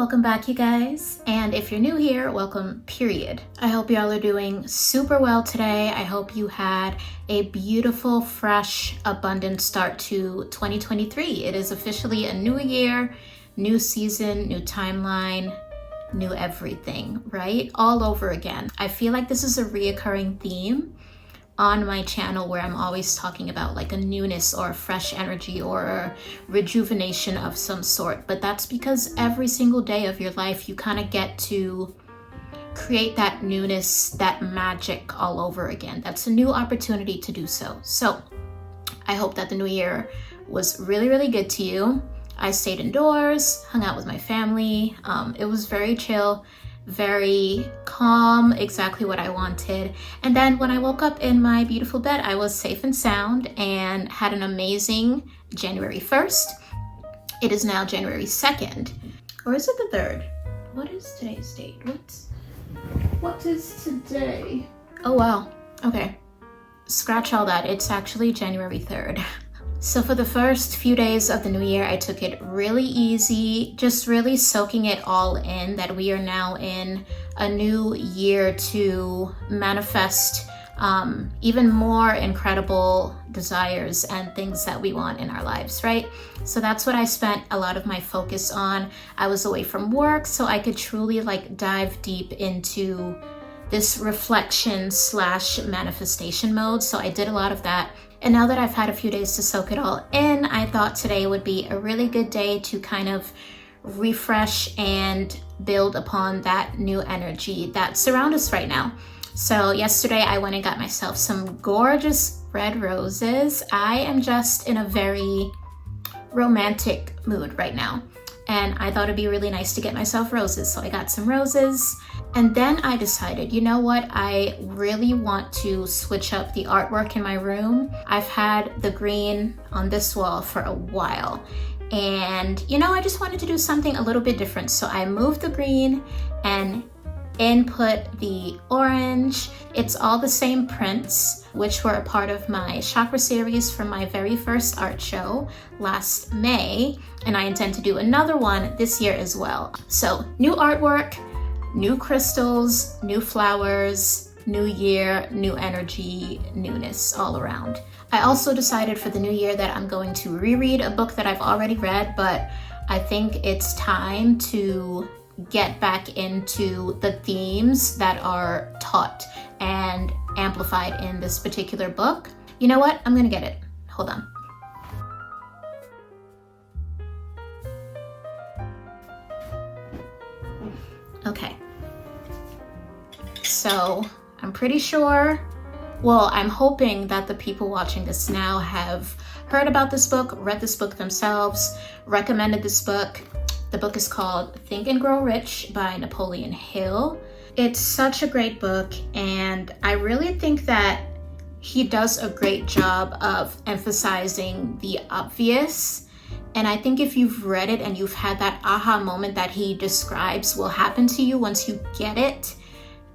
Welcome back, you guys. And if you're new here, welcome, period. I hope y'all are doing super well today. I hope you had a beautiful, fresh, abundant start to 2023. It is officially a new year, new season, new timeline, new everything, right? All over again. I feel like this is a reoccurring theme on my channel where I'm always talking about like a newness or a fresh energy or a rejuvenation of some sort. But that's because every single day of your life, you kind of get to create that newness, that magic all over again. That's a new opportunity to do so. So I hope that the new year was really, really good to you. I stayed indoors, hung out with my family. It was very chill, very calm, exactly what I wanted. And then when I woke up in my beautiful bed, I was safe and sound and had an amazing January 1st. It is now January 2nd. Or is it the 3rd? What is today's date? What is today? Oh wow, okay. Scratch all that, it's actually January 3rd. So for the first few days of the new year, I took it really easy, just really soaking it all in that we are now in a new year to manifest even more incredible desires and things that we want in our lives, right? So that's what I spent a lot of my focus on. I was away from work, so I could truly like dive deep into this reflection / manifestation mode. So I did a lot of that. And now that I've had a few days to soak it all in, I thought today would be a really good day to kind of refresh and build upon that new energy that surrounds us right now. So yesterday I went and got myself some gorgeous red roses. I am just in a very romantic mood right now. And I thought it'd be really nice to get myself roses. So I got some roses. And then I decided, you know what? I really want to switch up the artwork in my room. I've had the green on this wall for a while. And, you know, I just wanted to do something a little bit different. So I moved the green and input the orange. It's all the same prints, which were a part of my chakra series from my very first art show last May. And I intend to do another one this year as well. So new artwork, new crystals, new flowers, new year, new energy, newness all around. I also decided for the new year that I'm going to reread a book that I've already read, but I think it's time to get back into the themes that are taught and amplified in this particular book. You know what? I'm gonna get it. Hold on. Okay. So I'm pretty sure, well, I'm hoping that the people watching this now have heard about this book, read this book themselves, recommended this book. The book is called Think and Grow Rich by Napoleon Hill. It's such a great book, and I really think that he does a great job of emphasizing the obvious. And I think if you've read it and you've had that aha moment that he describes will happen to you once you get it,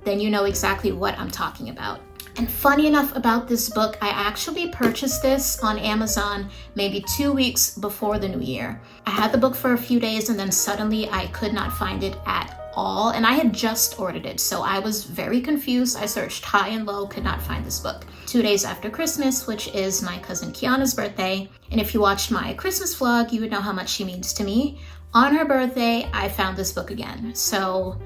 then you know exactly what I'm talking about. And funny enough about this book, I actually purchased this on Amazon maybe 2 weeks before the new year. I had the book for a few days and then suddenly I could not find it at all. And I had just ordered it, so I was very confused. I searched high and low, could not find this book. 2 days after Christmas, which is my cousin Kiana's birthday. And if you watched my Christmas vlog, you would know how much she means to me. On her birthday, I found this book again. So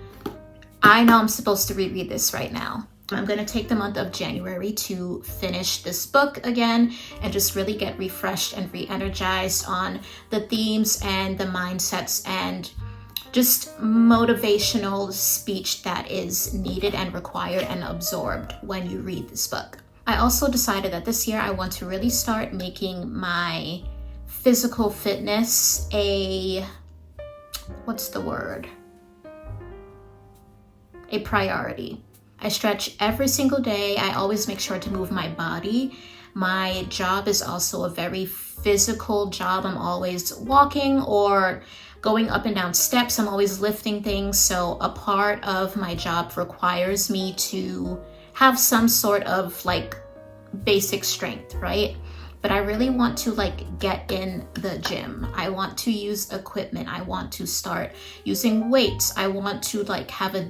I know I'm supposed to reread this right now. I'm going to take the month of January to finish this book again and just really get refreshed and re-energized on the themes and the mindsets and just motivational speech that is needed and required and absorbed when you read this book. I also decided that this year I want to really start making my physical fitness a priority. I stretch every single day. I always make sure to move my body. My job is also a very physical job. I'm always walking or going up and down steps. I'm always lifting things. So a part of my job requires me to have some sort of like basic strength, right? but I really want to like get in the gym. I want to use equipment. I want to start using weights. I want to like have a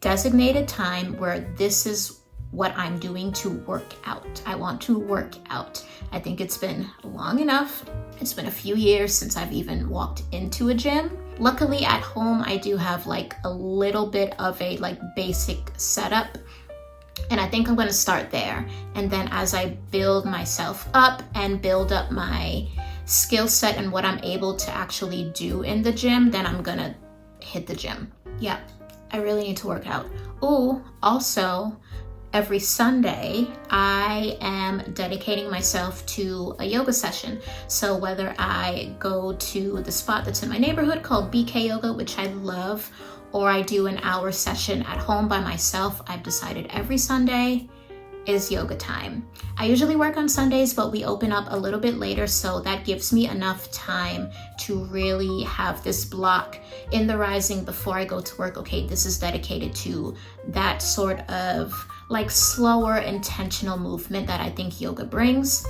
designated time where this is what I'm doing to work out. I want to work out. I think it's been long enough. It's been a few years since I've even walked into a gym. Luckily at home, I do have like a little bit of a like basic setup. And I think I'm gonna start there. And then as I build myself up and build up my skill set and what I'm able to actually do in the gym, then I'm gonna hit the gym. Yeah, I really need to work out. Oh, also, every Sunday, I am dedicating myself to a yoga session. So whether I go to the spot that's in my neighborhood called BK Yoga, which I love, or I do an hour session at home by myself, I've decided every Sunday is yoga time. I usually work on Sundays, but we open up a little bit later, so that gives me enough time to really have this block in the rising before I go to work. Okay, this is dedicated to that sort of like slower, intentional movement that I think yoga brings.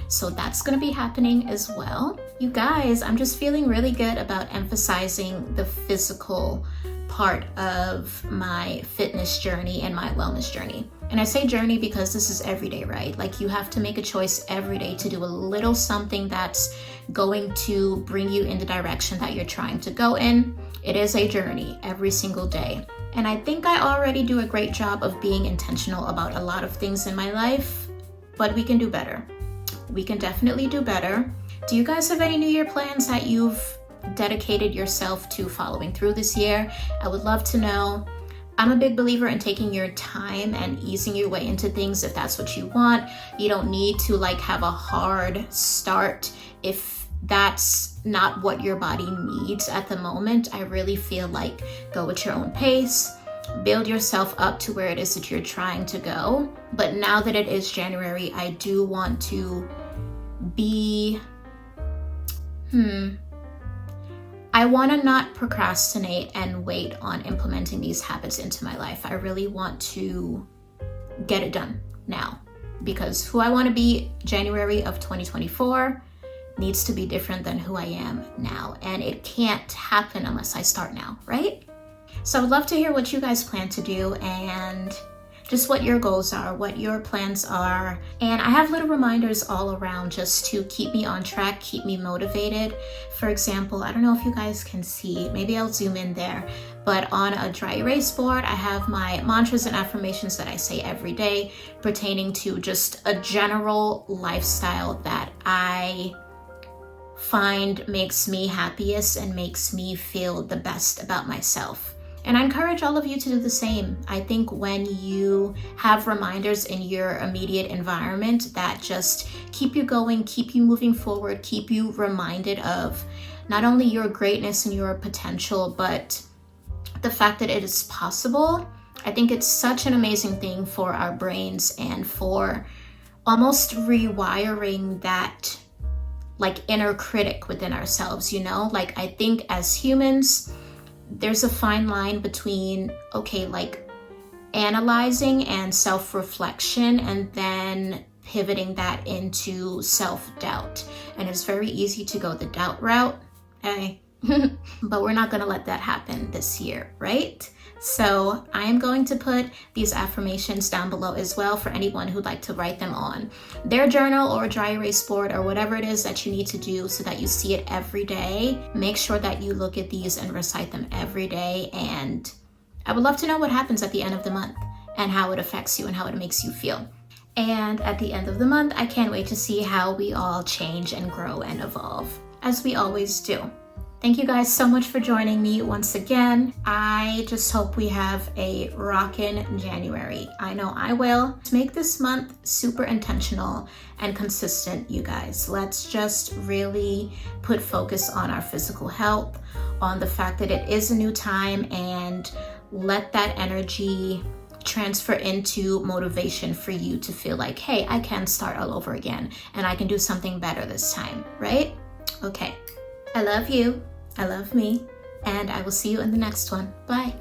So that's gonna be happening as well. You guys, I'm just feeling really good about emphasizing the physical part of my fitness journey and my wellness journey. And I say journey because this is every day, right? Like you have to make a choice every day to do a little something that's going to bring you in the direction that you're trying to go in. It is a journey every single day. And I think I already do a great job of being intentional about a lot of things in my life, but we can do better. We can definitely do better. Do you guys have any New Year plans that you've dedicated yourself to following through this year? I would love to know. I'm a big believer in taking your time and easing your way into things if that's what you want. You don't need to like have a hard start if that's not what your body needs at the moment. I really feel like go at your own pace, build yourself up to where it is that you're trying to go. But now that it is January, I do want to be, I want to not procrastinate and wait on implementing these habits into my life. I really want to get it done now, because who I want to be January of 2024 needs to be different than who I am now. And it can't happen unless I start now, right? So I'd love to hear what you guys plan to do and just what your goals are, what your plans are. And I have little reminders all around just to keep me on track, keep me motivated. For example, I don't know if you guys can see, maybe I'll zoom in there, but on a dry erase board, I have my mantras and affirmations that I say every day pertaining to just a general lifestyle that I find makes me happiest and makes me feel the best about myself. And I encourage all of you to do the same. I think when you have reminders in your immediate environment that just keep you going, keep you moving forward, keep you reminded of not only your greatness and your potential, but the fact that it is possible, I think it's such an amazing thing for our brains and for almost rewiring that like inner critic within ourselves, you know? Like I think as humans, there's a fine line between, okay, like analyzing and self-reflection and then pivoting that into self-doubt. And it's very easy to go the doubt route, okay? But we're not gonna let that happen this year, right? So I am going to put these affirmations down below as well for anyone who'd like to write them on their journal or dry erase board or whatever it is that you need to do so that you see it every day. Make sure that you look at these and recite them every day. And I would love to know what happens at the end of the month and how it affects you and how it makes you feel. And at the end of the month, I can't wait to see how we all change and grow and evolve, as we always do. Thank you guys so much for joining me once again. I just hope we have a rockin' January. I know I will. Make this month super intentional and consistent, you guys. Let's just really put focus on our physical health, on the fact that it is a new time, and let that energy transfer into motivation for you to feel like, hey, I can start all over again and I can do something better this time, right? Okay. I love you, I love me, and I will see you in the next one. Bye.